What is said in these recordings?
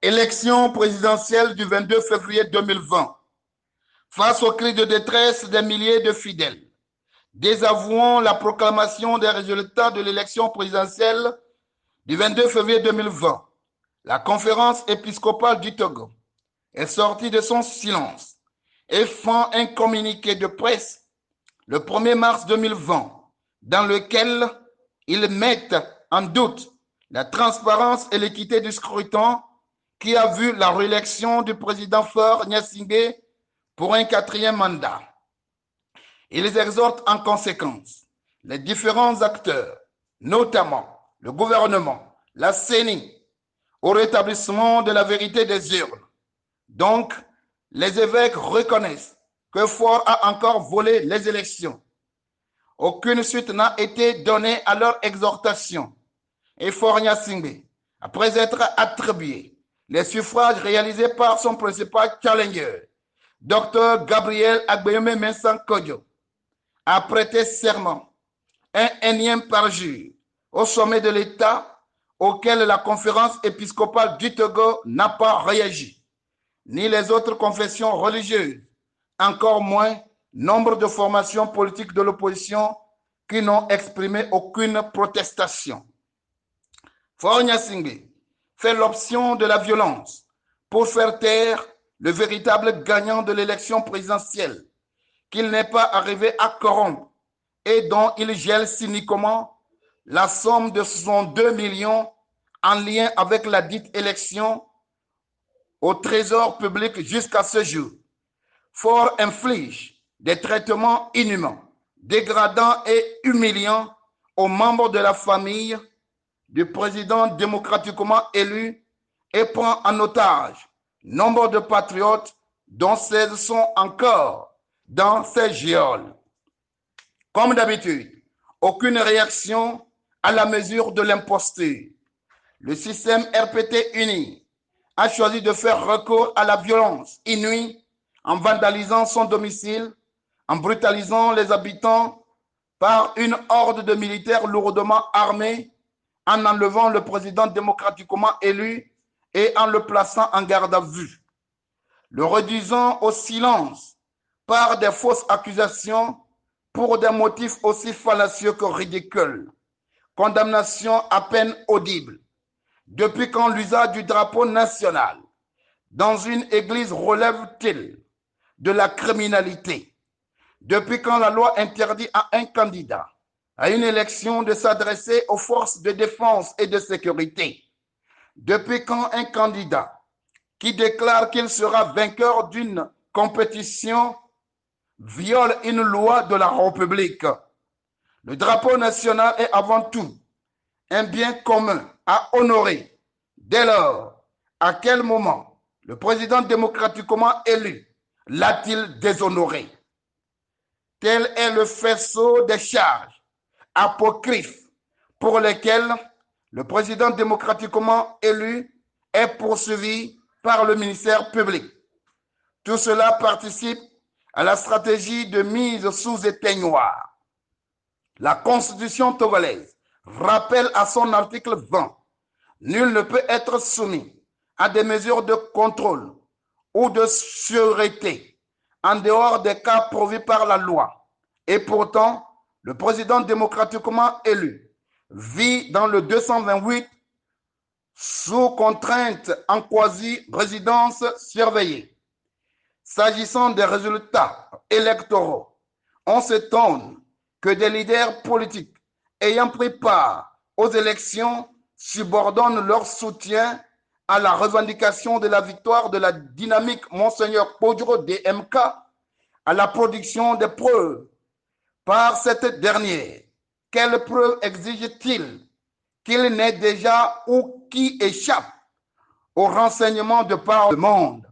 Élection présidentielle du 22 février 2020. Face aux cris de détresse des milliers de fidèles, désavouant la proclamation des résultats de l'élection présidentielle du 22 février 2020, la conférence épiscopale du Togo est sortie de son silence et fait un communiqué de presse le 1er mars 2020 dans lequel ils mettent en doute la transparence et l'équité du scrutin qui a vu la réélection du président Faure Gnassingbé pour un 4e mandat. Ils exhortent en conséquence les différents acteurs, notamment le gouvernement, la CENI, au rétablissement de la vérité des urnes. Donc, les évêques reconnaissent que Faure a encore volé les élections. Aucune suite n'a été donnée à leur exhortation. Et Faure Gnassingbé, après être attribué les suffrages réalisés par son principal challenger, Dr Gabriel Agbeyome Mensah Kodjo, a prêté serment, un énième parjure, au sommet de l'État auquel la conférence épiscopale du Togo n'a pas réagi, ni les autres confessions religieuses, encore moins nombre de formations politiques de l'opposition qui n'ont exprimé aucune protestation. Faure Gnassingbé fait l'option de la violence pour faire taire le véritable gagnant de l'élection présidentielle, qu'il n'est pas arrivé à corrompre et dont il gèle cyniquement la somme de 62 millions en lien avec la dite élection au trésor public jusqu'à ce jour. Faure inflige des traitements inhumains, dégradants et humiliants aux membres de la famille du président démocratiquement élu et prend en otage nombre de patriotes dont 16 sont encore dans ces geôles. Comme d'habitude, aucune réaction à la mesure de l'imposture. Le système RPT uni a choisi de faire recours à la violence inouïe en vandalisant son domicile, en brutalisant les habitants par une horde de militaires lourdement armés, en enlevant le président démocratiquement élu et en le plaçant en garde à vue, le réduisant au silence par des fausses accusations pour des motifs aussi fallacieux que ridicules. Condamnation à peine audible. Depuis quand l'usage du drapeau national dans une église relève-t-il de la criminalité? Depuis quand la loi interdit à un candidat à une élection de s'adresser aux forces de défense et de sécurité? Depuis quand un candidat qui déclare qu'il sera vainqueur d'une compétition viole une loi de la République? Le drapeau national est avant tout un bien commun à honorer. Dès lors, à quel moment le président démocratiquement élu l'a-t-il déshonoré? Tel est le faisceau des charges apocryphes pour lesquelles le président démocratiquement élu est poursuivi par le ministère public. Tout cela participe à la stratégie de mise sous éteignoir. La Constitution togolaise rappelle à son article 20, nul ne peut être soumis à des mesures de contrôle ou de sûreté en dehors des cas prévus par la loi. Et pourtant, le président démocratiquement élu vit dans le 228 sous contrainte en quasi-résidence surveillée. S'agissant des résultats électoraux, on s'étonne que des leaders politiques ayant pris part aux élections subordonnent leur soutien à la revendication de la victoire de la dynamique Monseigneur Kodjo DMK à la production des preuves par cette dernière. Quelles preuves exige-t-il qu'il n'ait déjà ou qui échappe aux renseignements de par le monde?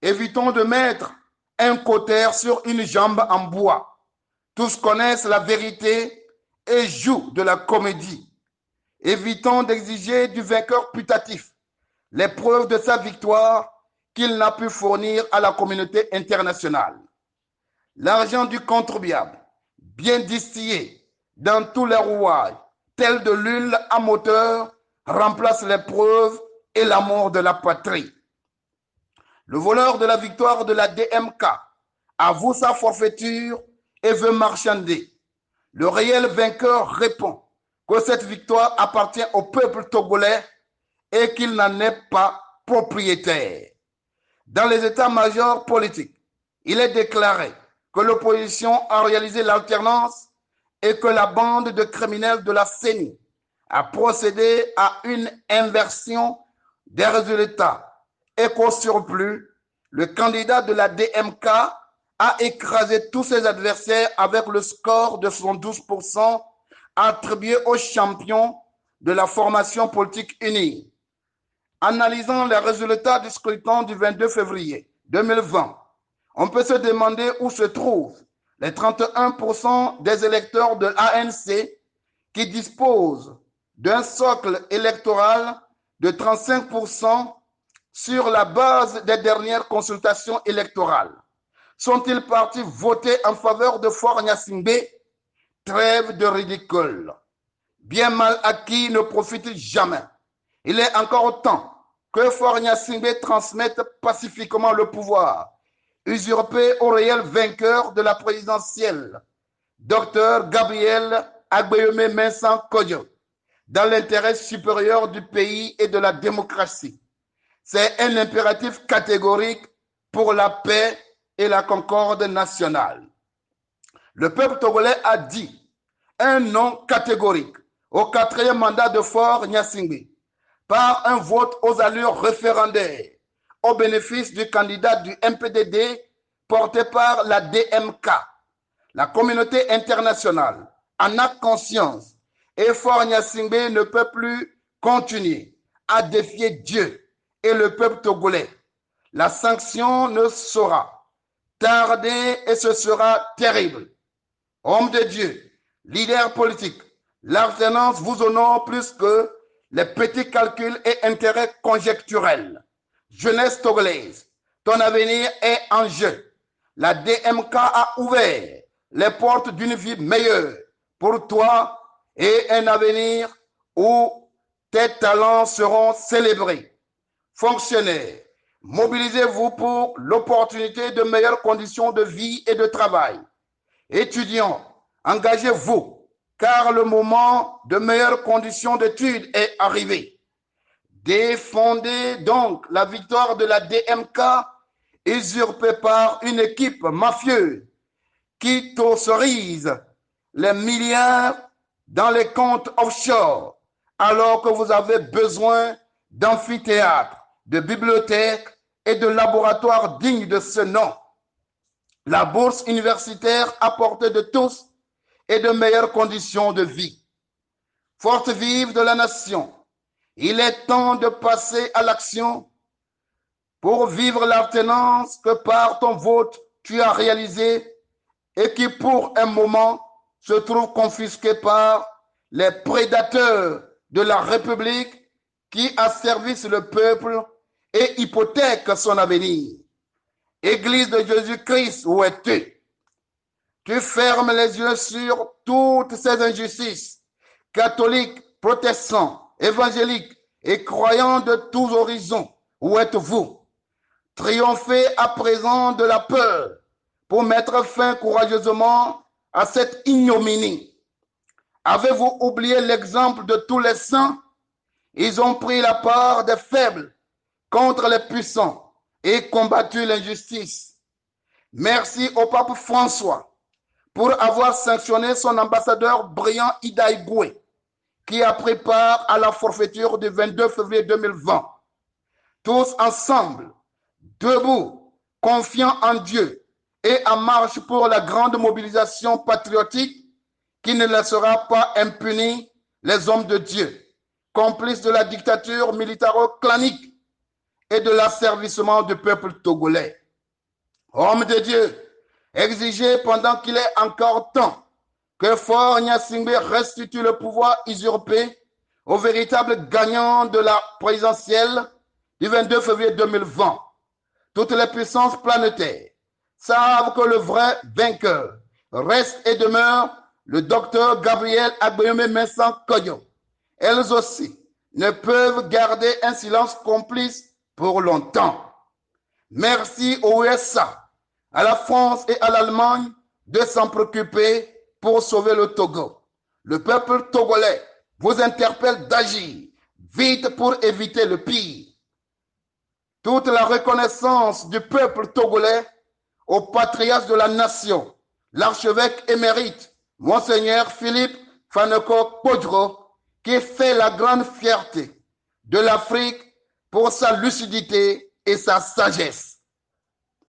Évitons de mettre un cautère sur une jambe en bois. Tous connaissent la vérité et jouent de la comédie. Évitons d'exiger du vainqueur putatif les preuves de sa victoire qu'il n'a pu fournir à la communauté internationale. L'argent du contribuable, bien distillé dans tous les rouages, tel de l'huile à moteur, remplace les preuves et l'amour de la patrie. Le voleur de la victoire de la DMK avoue sa forfaiture et veut marchander. Le réel vainqueur répond que cette victoire appartient au peuple togolais et qu'il n'en est pas propriétaire. Dans les états-majors politiques, il est déclaré que l'opposition a réalisé l'alternance et que la bande de criminels de la CENI a procédé à une inversion des résultats et qu'au surplus, le candidat de la DMK a écrasé tous ses adversaires avec le score de 72% attribué au champion de la formation politique unie. Analysant les résultats du scrutin du 22 février 2020, on peut se demander où se trouvent les 31% des électeurs de l'ANC qui disposent d'un socle électoral de 35% sur la base des dernières consultations électorales. Sont-ils partis voter en faveur de Faure Gnassingbé? Trêve de ridicule. Bien mal acquis ne profite jamais. Il est encore temps que Faure Gnassingbé transmette pacifiquement le pouvoir, usurpé au réel vainqueur de la présidentielle, Dr Gabriel Agbeyome Mensah Kodjo, dans l'intérêt supérieur du pays et de la démocratie. C'est un impératif catégorique pour la paix et la concorde nationale. Le peuple togolais a dit un non catégorique au quatrième mandat de Faure Gnassingbé par un vote aux allures référendaires au bénéfice du candidat du MPDD porté par la DMK. La communauté internationale en a conscience et Faure Gnassingbé ne peut plus continuer à défier Dieu et le peuple togolais. La sanction ne saura tarder et ce sera terrible. Homme de Dieu, leader politique, l'alternance vous honore plus que les petits calculs et intérêts conjecturels. Jeunesse togolaise, ton avenir est en jeu. La DMK a ouvert les portes d'une vie meilleure pour toi et un avenir où tes talents seront célébrés. Fonctionnaires, mobilisez-vous pour l'opportunité de meilleures conditions de vie et de travail. Étudiants, engagez-vous, car le moment de meilleures conditions d'études est arrivé. Défendez donc la victoire de la DMK usurpée par une équipe mafieuse qui tosserise les milliards dans les comptes offshore alors que vous avez besoin d'amphithéâtres, de bibliothèques et de laboratoires dignes de ce nom. La bourse universitaire à portée de tous et de meilleures conditions de vie. Force vive de la nation, il est temps de passer à l'action pour vivre l'alternance que par ton vote tu as réalisée et qui pour un moment se trouve confisquée par les prédateurs de la République qui asservissent le peuple et hypothèquent son avenir. Église de Jésus-Christ, où es-tu? Tu fermes les yeux sur toutes ces injustices, catholiques, protestants, évangéliques et croyants de tous horizons. Où êtes-vous? Triomphez à présent de la peur pour mettre fin courageusement à cette ignominie. Avez-vous oublié l'exemple de tous les saints? Ils ont pris la part des faibles contre les puissants et combattu l'injustice. Merci au pape François pour avoir sanctionné son ambassadeur brillant Ida Igwe, qui a pris part à la forfaiture du 22 février 2020. Tous ensemble, debout, confiants en Dieu et en marche pour la grande mobilisation patriotique qui ne laissera pas impunis les hommes de Dieu, complices de la dictature militaro-clanique et de l'asservissement du peuple togolais. Hommes de Dieu, exigez pendant qu'il est encore temps que Faure Gnassingbé restitue le pouvoir usurpé au véritable gagnant de la présidentielle du 22 février 2020. Toutes les puissances planétaires savent que le vrai vainqueur reste et demeure le docteur Gabriel Agbeyome Mensah Kodjo. Elles aussi ne peuvent garder un silence complice pour longtemps. Merci aux USA, à la France et à l'Allemagne de s'en préoccuper pour sauver le Togo. Le peuple togolais vous interpelle d'agir vite pour éviter le pire. Toute la reconnaissance du peuple togolais au patriarche de la nation, l'archevêque émérite, Monseigneur Philippe Faneko Podro, qui fait la grande fierté de l'Afrique pour sa lucidité et sa sagesse.